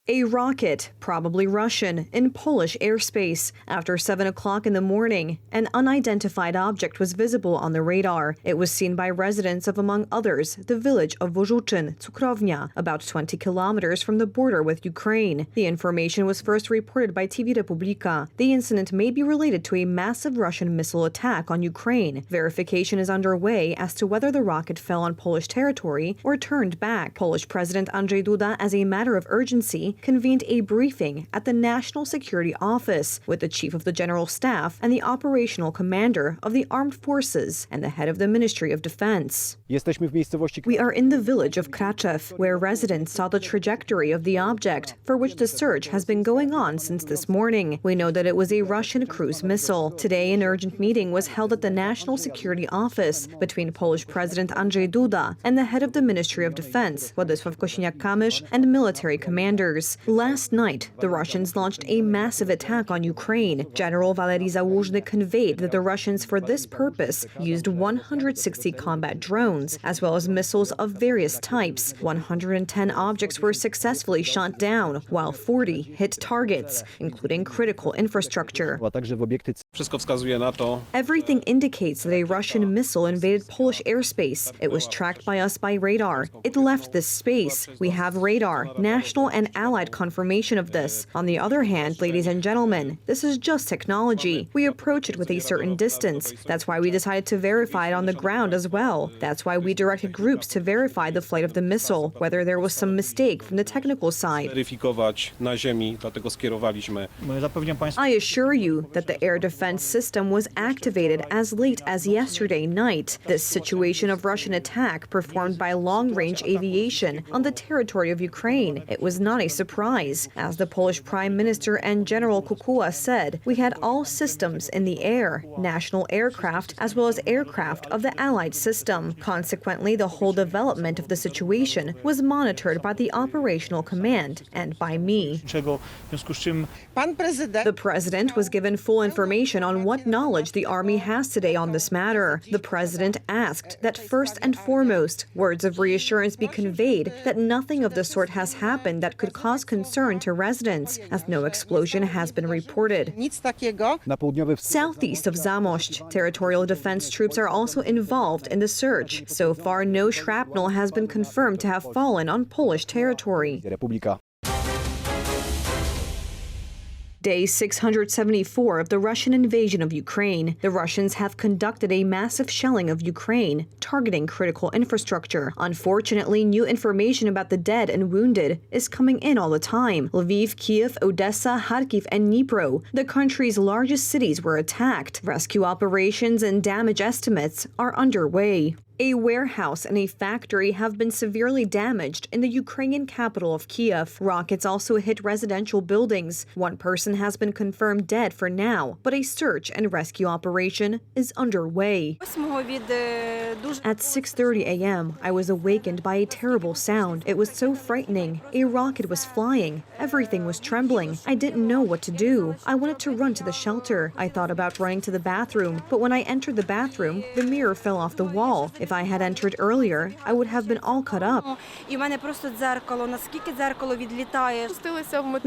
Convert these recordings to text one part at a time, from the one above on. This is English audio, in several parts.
A rocket, probably Russian, in Polish airspace. After 7 o'clock in the morning, an unidentified object was visible on the radar. It was seen by residents of, among others, the village of Wożuczyn, Cukrownia, about 20 kilometers from the border with Ukraine. The information was first reported by TV Republika. The incident may be related to a massive Russian missile attack on Ukraine. Verification is underway as to whether the rocket fell on Polish territory or turned back. Polish President Andrzej Duda, as a matter of urgency, convened a briefing at the National Security Office with the Chief of the General Staff and the Operational Commander of the Armed Forces and the head of the Ministry of Defense. We are in the village of Kraczew, where residents saw the trajectory of the object, for which the search has been going on since this morning. We know that it was a Russian cruise missile. Today, an urgent meeting was held at the National Security Office between Polish President Andrzej Duda and the head of the Ministry of Defense, Władysław Kosiniak-Kamysz, and military commanders. Last night, the Russians launched a massive attack on Ukraine. General Valery Zaluzhny conveyed that the Russians, for this purpose, used 160 combat drones, as well as missiles of various types. 110 objects were successfully shot down, while 40 hit targets, including critical infrastructure. Everything indicates that a Russian missile invaded Polish airspace. It was tracked by us by radar. It left this space. We have radar, national and allied confirmation of this. On the other hand, ladies and gentlemen, this is just technology. We approach it with a certain distance. That's why we decided to verify it on the ground as well. That's why we directed groups to verify the flight of the missile, whether there was some mistake from the technical side. I assure you that the air defense system was activated as late as yesterday night. This situation of Russian attack performed by long-range aviation on the territory of Ukraine. It was not a surprise. As the Polish Prime Minister and General Kukua said, we had all systems in the air, national aircraft as well as aircraft of the Allied system. Consequently, the whole development of the situation was monitored by the Operational Command and by me. The President was given full information on what knowledge the Army has today on this matter. The President asked that first and foremost, words of reassurance be conveyed that nothing of the sort has happened that could cause concern to residents, as no explosion has been reported. Southeast of Zamość, territorial defense troops are also involved in the search. So far, no shrapnel has been confirmed to have fallen on Polish territory. Day 674 of the Russian invasion of Ukraine. The Russians have conducted a massive shelling of Ukraine, targeting critical infrastructure. Unfortunately, new information about the dead and wounded is coming in all the time. Lviv, Kiev, Odessa, Kharkiv, and Dnipro, the country's largest cities, were attacked. Rescue operations and damage estimates are underway. A warehouse and a factory have been severely damaged in the Ukrainian capital of Kiev. Rockets also hit residential buildings. One person has been confirmed dead for now, but a search and rescue operation is underway. At 6:30 a.m., I was awakened by a terrible sound. It was so frightening. A rocket was flying. Everything was trembling. I didn't know what to do. I wanted to run to the shelter. I thought about running to the bathroom, but when I entered the bathroom, the mirror fell off the wall. If I had entered earlier, I would have been all cut up. We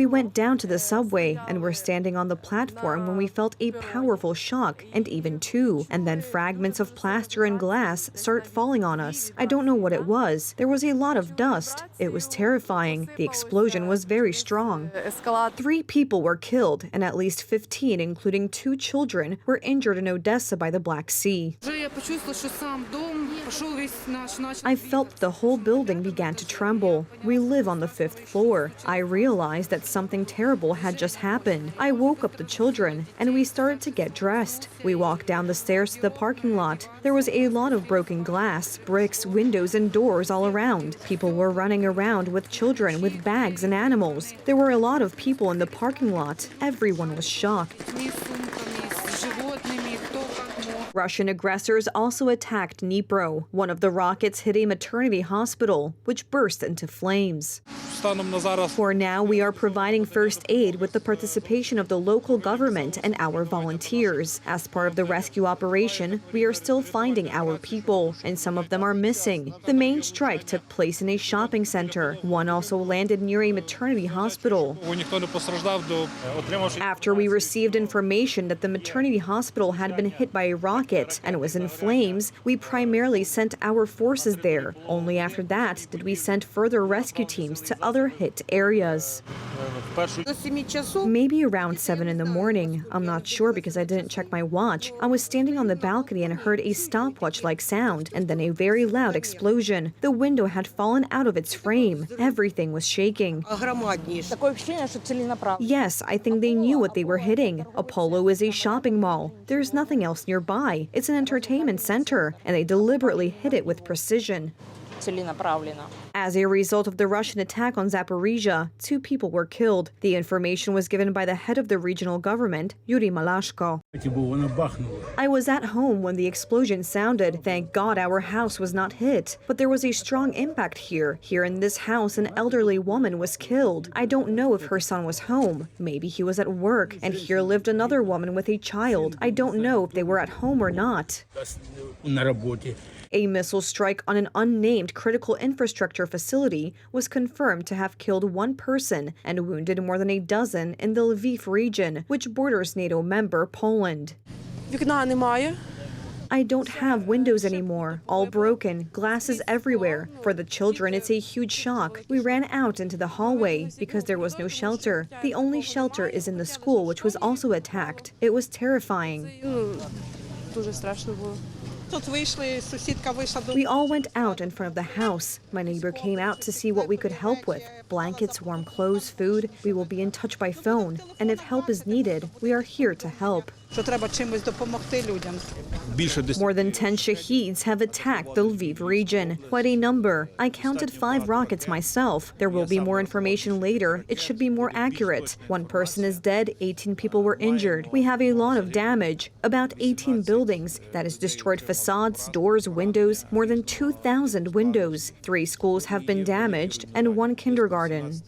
went down to the subway and were standing on the platform when we felt a powerful shock, and even two. And then fragments of plaster and glass started falling on us. I don't know what it was. There was a lot of dust. It was terrifying. The explosion was very strong. 3 people were killed, and at least 15, including 2 children, were injured in Odessa by the Black Sea. I felt the whole building began to tremble. We live on the 5th floor. I realized that something terrible had just happened. I woke up the children, and we started to get dressed. We walked down the stairs to the parking lot. There was a lot of broken glass, bricks, windows, and doors all around. People were running around with children, with bags and animals. There were a lot of people in the parking lot. Everyone was shocked. Russian aggressors also attacked Dnipro. One of the rockets hit a maternity hospital, which burst into flames. For now, we are providing first aid with the participation of the local government and our volunteers. As part of the rescue operation, we are still finding our people, and some of them are missing. The main strike took place in a shopping center. One also landed near a maternity hospital. After we received information that the maternity hospital had been hit by a rocket and was in flames, we primarily sent our forces there. Only after that did we send further rescue teams to other hit areas. Maybe around 7 in the morning. I'm not sure because I didn't check my watch. I was standing on the balcony and heard a stopwatch-like sound and then a very loud explosion. The window had fallen out of its frame. Everything was shaking. Yes, I think they knew what they were hitting. Apollo is a shopping mall. There's nothing else nearby. It's an entertainment center, and they deliberately hit it with precision. As a result of the Russian attack on Zaporizhia, 2 people were killed. The information was given by the head of the regional government, Yuri Malashko. I was at home when the explosion sounded. Thank God our house was not hit. But there was a strong impact here. Here in this house, an elderly woman was killed. I don't know if her son was home. Maybe he was at work. And here lived another woman with a child. I don't know if they were at home or not. A missile strike on an unnamed critical infrastructure facility was confirmed to have killed 1 person and wounded more than a dozen in the Lviv region, which borders NATO member Poland. I don't have windows anymore, all broken, glasses everywhere. For the children, it's a huge shock. We ran out into the hallway because there was no shelter. The only shelter is in the school, which was also attacked. It was terrifying. We all went out in front of the house. My neighbor came out to see what we could help with. Blankets, warm clothes, food. We will be in touch by phone. And if help is needed, we are here to help. More than 10 shaheeds have attacked the Lviv region. Quite a number. I counted 5 rockets myself. There will be more information later. It should be more accurate. 1 person is dead, 18 people were injured. We have a lot of damage. About 18 buildings. That is destroyed facades, doors, windows. More than 2,000 windows. 3 schools have been damaged and 1 kindergarten.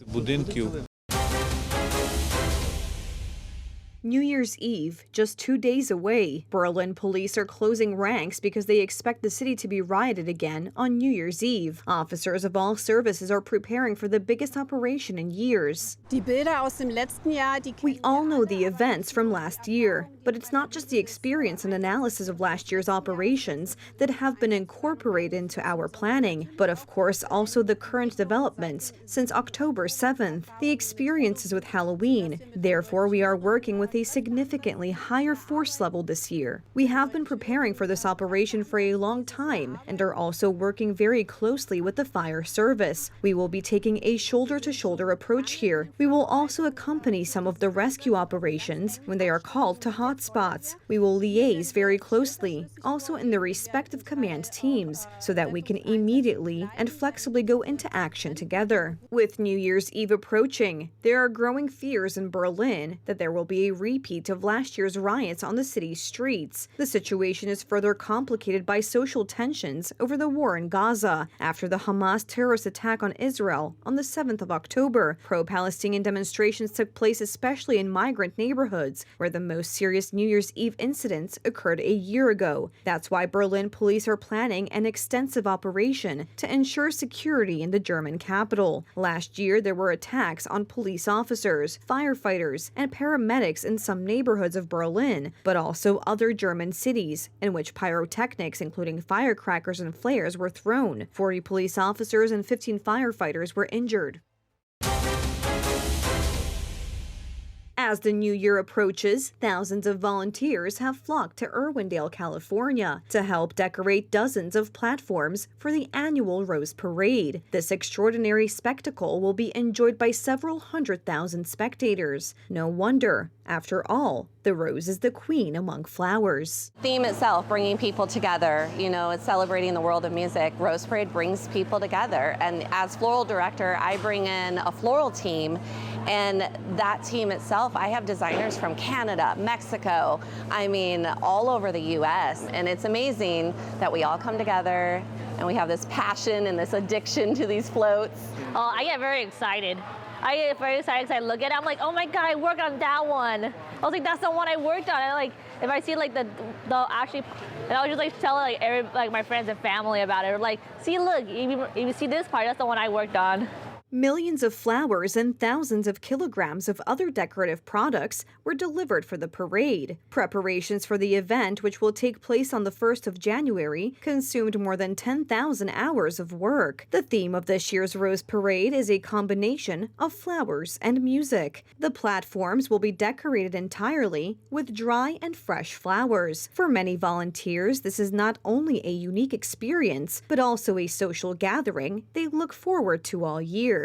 New Year's Eve, just 2 days away. Berlin police are closing ranks because they expect the city to be rioted again on New Year's Eve. Officers of all services are preparing for the biggest operation in years. We all know the events from last year, but it's not just the experience and analysis of last year's operations that have been incorporated into our planning, but of course also the current developments since October 7th, the experiences with Halloween. Therefore, we are working with a significantly higher force level this year. We have been preparing for this operation for a long time and are also working very closely with the fire service. We will be taking a shoulder-to-shoulder approach here. We will also accompany some of the rescue operations when they are called to hotspots. We will liaise very closely, also in the respective command teams, so that we can immediately and flexibly go into action together. With New Year's Eve approaching, there are growing fears in Berlin that there will be a repeat of last year's riots on the city's streets. The situation is further complicated by social tensions over the war in Gaza. After the Hamas terrorist attack on Israel on the 7th of October, pro-Palestinian demonstrations took place especially in migrant neighborhoods, where the most serious New Year's Eve incidents occurred a year ago. That's why Berlin police are planning an extensive operation to ensure security in the German capital. Last year, there were attacks on police officers, firefighters, and paramedics in some neighborhoods of Berlin, but also other German cities, in which pyrotechnics, including firecrackers and flares, were thrown. 40 police officers and 15 firefighters were injured. As the new year approaches, thousands of volunteers have flocked to Irwindale, California, to help decorate dozens of platforms for the annual Rose Parade. This extraordinary spectacle will be enjoyed by several 100,000 spectators. No wonder. After all, the rose is the queen among flowers. Theme itself, bringing people together, it's celebrating the world of music. Rose Parade brings people together. And as floral director, I bring in a floral team, And that team itself, I have designers from Canada, Mexico, I mean, all over the US. And it's amazing that we all come together and we have this passion and this addiction to these floats. Oh, I get very excited. I get very excited because I look at it, I'm like, oh my God, I worked on that one. I was like, that's the one I worked on. And like, if I see like the actually, and I was just like telling like my friends and family about it. Like, see, look, if you see this part, that's the one I worked on. Millions of flowers and thousands of kilograms of other decorative products were delivered for the parade. Preparations for the event, which will take place on the 1st of January, consumed more than 10,000 hours of work. The theme of this year's Rose Parade is a combination of flowers and music. The platforms will be decorated entirely with dry and fresh flowers. For many volunteers, this is not only a unique experience, but also a social gathering they look forward to all year.